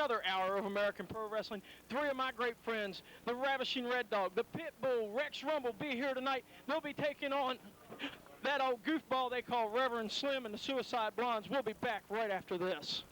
another hour of American Pro Wrestling. Three of my great friends, the Ravishing Red Dog, the Pitbull, Rex Rumble, be here tonight. They'll be taking on that old goofball they call Reverend Slim and the Suicide Blondes. We'll be back right after this.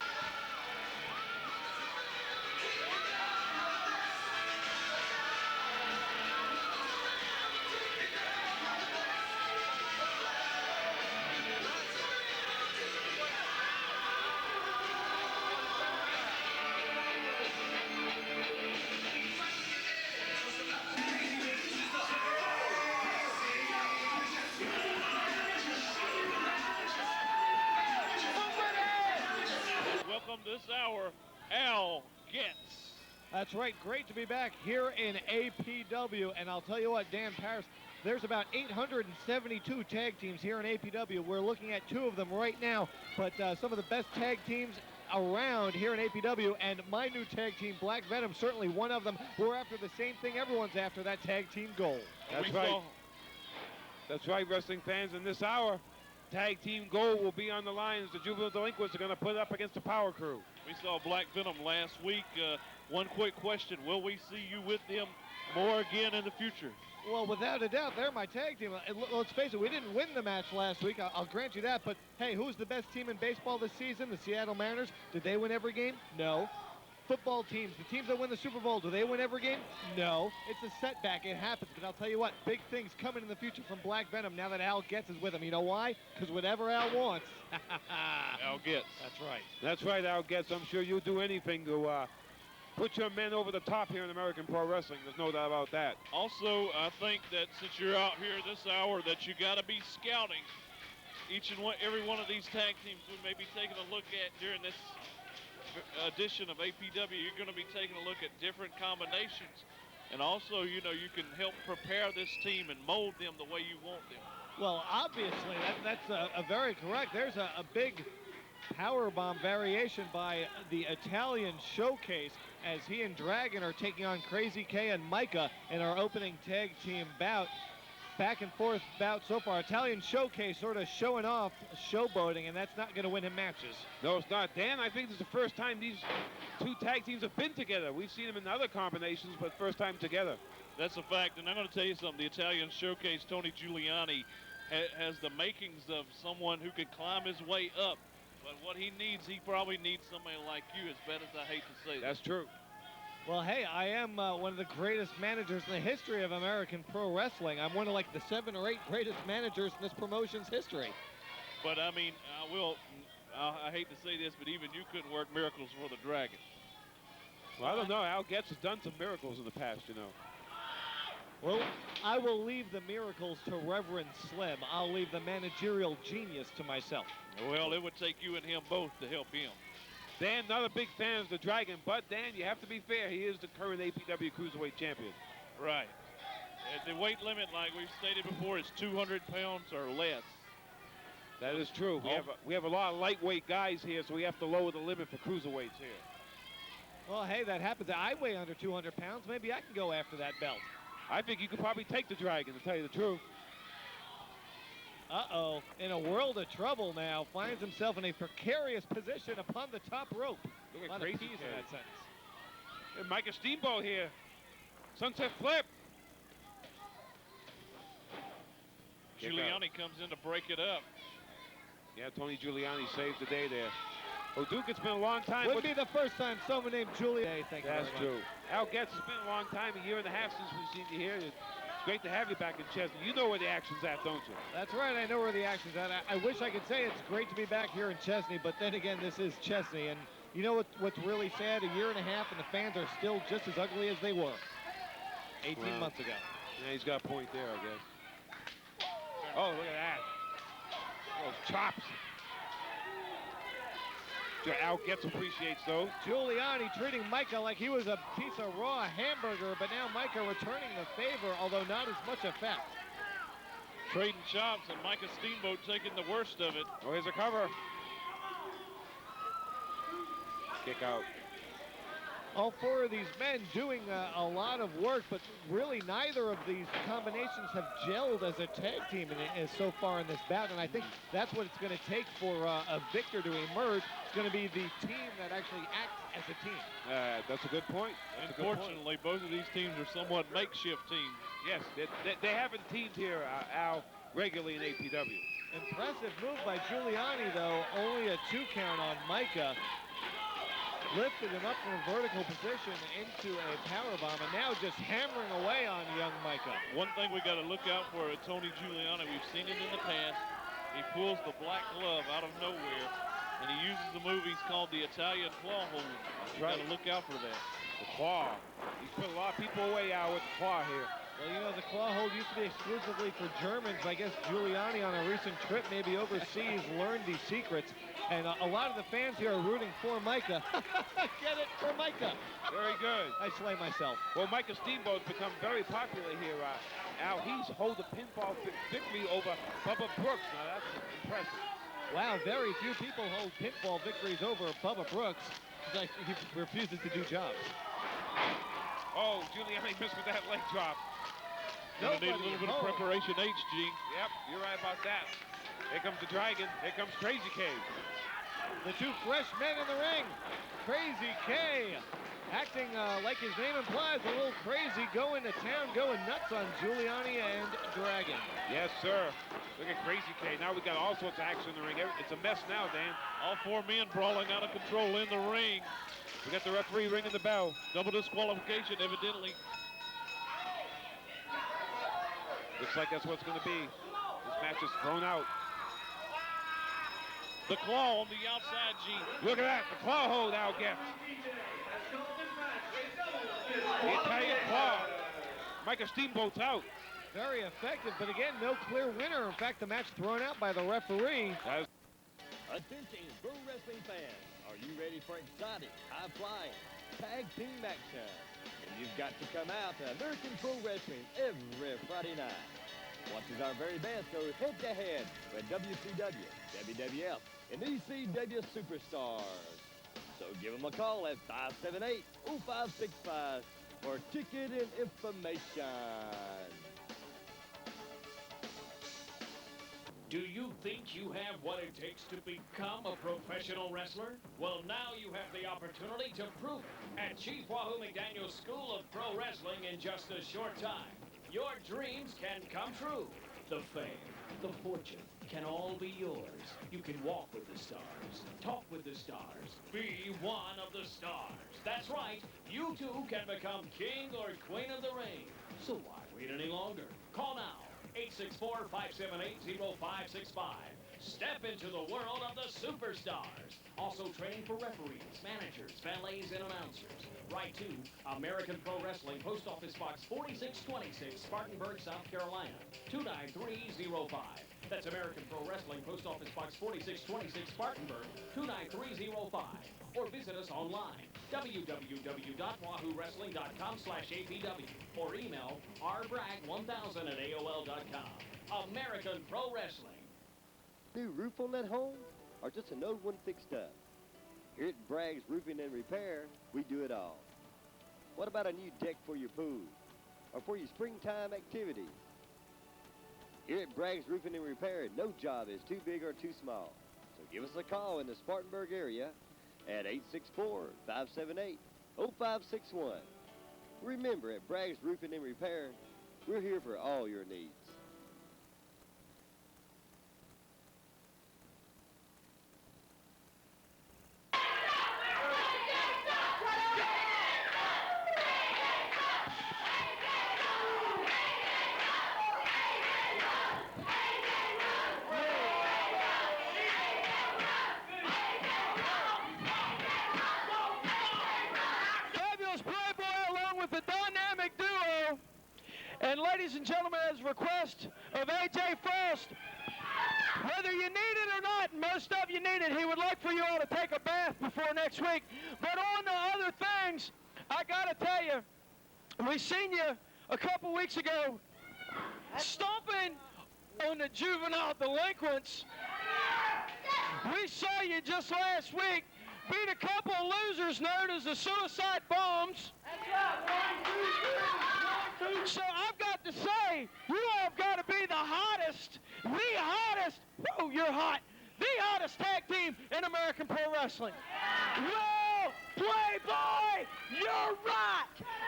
This hour, Al Getz. That's right. Great to be back here in APW. And I'll tell you what, Dan Paris, there's about 872 tag teams here in APW. We're looking at two of them right now, but some of the best tag teams around here in APW, and my new tag team, Black Venom, certainly one of them. We're after the same thing everyone's after, that tag team goal. That's right. That's right, wrestling fans. In this hour, tag team gold will be on the line as the Juvenile Delinquents are going to put it up against the Power Crew. We saw Black Venom last week. One quick question, will we see you with them more again in the future? Well, without a doubt, they're my tag team. Let's face it, we didn't win the match last week. I'll grant you that. But, hey, who's the best team in baseball this season? The Seattle Mariners. Did they win every game? No. Football teams, the teams that win the Super Bowl, do they win every game? No. It's a setback. It happens. But I'll tell you what, big things coming in the future from Black Venom now that Al Getz is with him. You know why? Because whatever Al wants. Al Getz. That's right. That's right, Al Getz. I'm sure you'll do anything to put your men over the top here in American Pro Wrestling. There's no doubt about that. Also, I think that since you're out here this hour, that you got to be scouting each and every one of these tag teams we may be taking a look at during this edition of APW. You're going to be taking a look at different combinations, and also, you know, you can help prepare this team and mold them the way you want them. Well, obviously, that's a very correct. There's a big powerbomb variation by the Italian Showcase as he and Dragon are taking on Crazy K and Micah in our opening tag team bout. Back and forth bout so far. Italian Showcase sort of showing off, showboating, and that's not going to win him matches. No, it's not. Dan, I think this is the first time these two tag teams have been together. We've seen them in other combinations, but first time together. That's a fact, and I'm going to tell you something. The Italian Showcase, Tony Giuliani, has the makings of someone who could climb his way up. But what he needs, he probably needs somebody like you, as bad as I hate to say that. That's true. Well, hey, I am one of the greatest managers in the history of American Pro Wrestling. I'm one of like the 7 or 8 greatest managers in this promotion's history. But I mean, I hate to say this, but even you couldn't work miracles for the Dragon. Well, I don't know. Al Getz has done some miracles in the past, you know. Well, I will leave the miracles to Reverend Slim. I'll leave the managerial genius to myself. Well, it would take you and him both to help him. Dan, not a big fan of the Dragon, but Dan, you have to be fair. He is the current APW Cruiserweight Champion. Right. The weight limit, like we've stated before, is 200 pounds or less. That is true. We have a lot of lightweight guys here, so we have to lower the limit for cruiserweights here. Well, hey, that happens. I weigh under 200 pounds. Maybe I can go after that belt. I think you could probably take the Dragon, to tell you the truth. Uh-oh, in a world of trouble now, finds himself in a precarious position upon the top rope. Look at a lot Crazy of P's in that sentence. And Micah Steamboat here. Sunset Flip. Giuliani comes in to break it up. Yeah, Tony Giuliani saves the day there. Oh, Duke, it's been a long time. Would be the first time someone named Giuliani. Thank you very much. That's true. Al Getz, it's been a long time, a year and a half since we've seen you here. It's great to have you back in Chesney. You know where the action's at, don't you? That's right, I know where the action's at. I wish I could say it's great to be back here in Chesney, but then again, this is Chesney. And you know what's really sad? A year and a half, and the fans are still just as ugly as they were 18 months ago. Yeah, he's got a point there, I guess. Oh, look at that. Those chops. Al Getz appreciates those. Giuliani treating Micah like he was a piece of raw hamburger, but now Micah returning the favor, although not as much effect. Trading chops, and Micah Steamboat taking the worst of it. Oh, here's a cover. Kick out. All four of these men doing a lot of work, but really neither of these combinations have gelled as a tag team so far in this bout, and I think that's what it's going to take for a victor to emerge. It's going to be the team that actually acts as a team. That's a good point. Unfortunately, both of these teams are somewhat makeshift teams. Yes, they haven't teamed here, Al, regularly in APW. Impressive move by Giuliani, though. Only a 2 count on Micah. Lifted him up from a vertical position into a powerbomb, and now just hammering away on young Micah. One thing we got to look out for at Tony Giuliani, we've seen it in the past. He pulls the black glove out of nowhere, and he uses the move he's called the Italian claw hold. You got to look out for that. The claw. He's put a lot of people away, Al, with the claw here. Well, you know, the claw hold used to be exclusively for Germans. I guess Giuliani on a recent trip, maybe overseas, learned these secrets. And a lot of the fans here are rooting for Micah. Get it for Micah. Very good. I slay myself. Well, Micah Steamboat's become very popular here, Al. He's hold a pinfall victory over Bubba Brooks. Now, that's impressive. Wow, very few people hold pinfall victories over Bubba Brooks. He refuses to do jobs. Oh, Giuliani missed with that leg drop. Gonna need a little bit of preparation, HG. Yep, you're right about that. Here comes the Dragon. Here comes Crazy K. The two fresh men in the ring. Crazy K, acting like his name implies, a little crazy, going to town, going nuts on Giuliani and Dragon. Yes, sir. Look at Crazy K. Now we got all sorts of action in the ring. It's a mess now, Dan. All four men brawling out of control in the ring. We got the referee ringing the bell. Double disqualification, evidently. Looks like that's what it's going to be. This match is thrown out. The claw on the outside, G. Look at that. The claw hold Al gets. The Italian claw. Micah Steamboat's out. Very effective, but again, no clear winner. In fact, the match thrown out by the referee. Attention, pro wrestling fans. Are you ready for exciting, high-flying tag team action? And you've got to come out to American Pro Wrestling every Friday night. Watch as our very best go head-to-head with WCW, WWF, and ECW superstars. So give them a call at 578-0565 for ticket and information. Do you think you have what it takes to become a professional wrestler? Well, now you have the opportunity to prove it at Chief Wahoo McDaniel School of Pro Wrestling in just a short time. Your dreams can come true. The fame, the fortune can all be yours. You can walk with the stars, talk with the stars, be one of the stars. That's right, you too can become king or queen of the ring. So why wait any longer? Call now. 864-578-0565. Step into the world of the superstars. Also training for referees, managers, valets, and announcers. Write to American Pro Wrestling, Post Office Box 4626, Spartanburg, South Carolina, 29305. That's American Pro Wrestling, Post Office Box 4626, Spartanburg, 29305. Or visit us online, www.wahoowrestling.com/APW, or email rbragg1000@AOL.com. American Pro Wrestling. New roof on that home, or just an old one fixed up? Here at Bragg's Roofing and Repair, we do it all. What about a new deck for your pool, or for your springtime activities? Here at Bragg's Roofing and Repair, no job is too big or too small. So give us a call in the Spartanburg area at 864-578-0561. Remember, at Bragg's Roofing and Repair, we're here for all your needs. And ladies and gentlemen, as request of AJ Frost, whether you need it or not, most of you need it, he would like for you all to take a bath before next week. But on to other things, I got to tell you, we seen you a couple weeks ago stomping on the juvenile delinquents. We saw you just last week beat a couple of losers known as the Suicide Bombs. That's right. So I've got to say, you all have got to be the hottest, whoa, you're hot, the hottest tag team in American Pro Wrestling. Well, Playboy, you're right,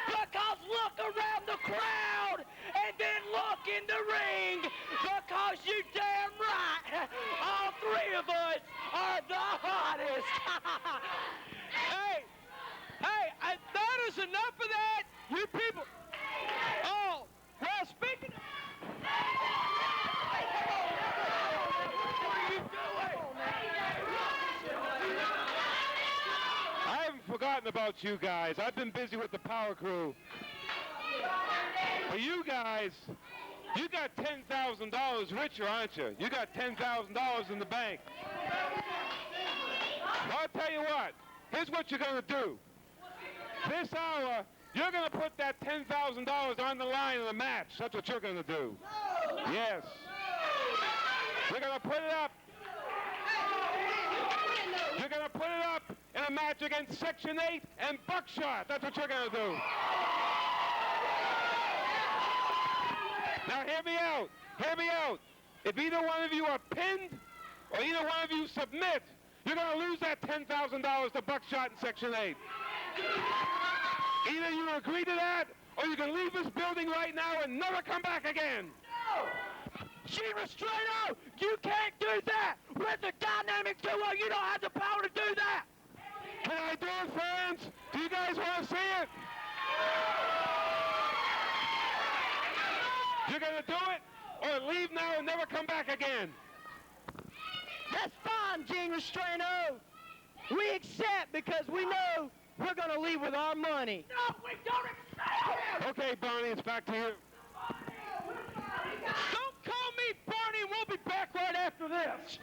because look around the crowd and then look in the ring, because you damn right, all three of us are the hottest. Hey, that is enough of that, you people. Oh, well, speaking of... What are you doing? I haven't forgotten about you guys. I've been busy with the Power Crew. But you guys, you got $10,000 richer, aren't you? You got $10,000 in the bank. I'll tell you what. Here's what you're going to do. This hour, you're going to put that $10,000 on the line in the match. That's what you're going to do. Yes. You're going to put it up. You're going to put it up in a match against Section 8 and Buckshot. That's what you're going to do. Now, hear me out. Hear me out. If either one of you are pinned or either one of you submit, you're going to lose that $10,000 to Buckshot in Section 8. Either you agree to that, or you can leave this building right now and never come back again. No! Gene Restraino, you can't do that! With the dynamic duo, you don't have the power to do that! Can I do it, fans? Do you guys want to see it? You're going to do it, or leave now and never come back again? That's fine, Gene Restraino. We accept because we know we're going to leave with our money. No, we don't accept! Okay, Barney, it's back to you. Don't call me Barney, and we'll be back right after this.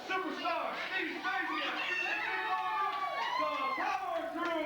Superstar Steve Spezia, the Power Crew.